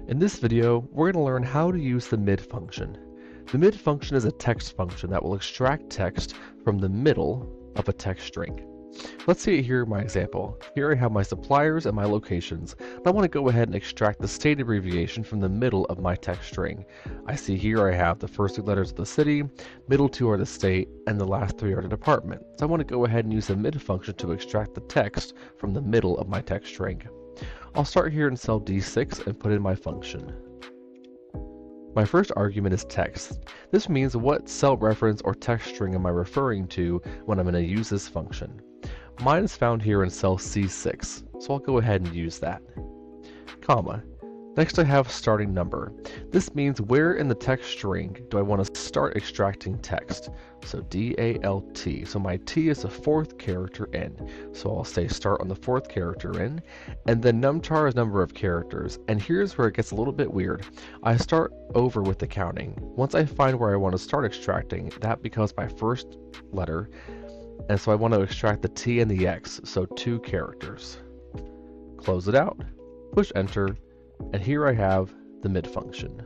In this video, we're going to learn how to use the mid function. The mid function is a text function that will extract text from the middle of a text string. Let's see it here in my example. Here I have my suppliers and my locations, and I want to go ahead and extract the state abbreviation from the middle of my text string. I see here I have the first two letters of the city, middle two are the state, and the last three are the department. So I want to go ahead and use the mid function to extract the text from the middle of my text string. I'll start here in cell D6 and put in my function. My first argument is text. This means what cell reference or text string am I referring to when I'm going to use this function. Mine is found here in cell C6, so I'll go ahead and use that. Comma. Next I have starting number. This means where in the text string do I want to start extracting text. So DALT. So my T is the fourth character in. So I'll say start on the fourth character in. And then numchar is number of characters. And here's where it gets a little bit weird. I start over with the counting. Once I find where I want to start extracting, that becomes my first letter. And so I want to extract the T and the X. So 2 characters. Close it out. Push enter. And here I have the mid function.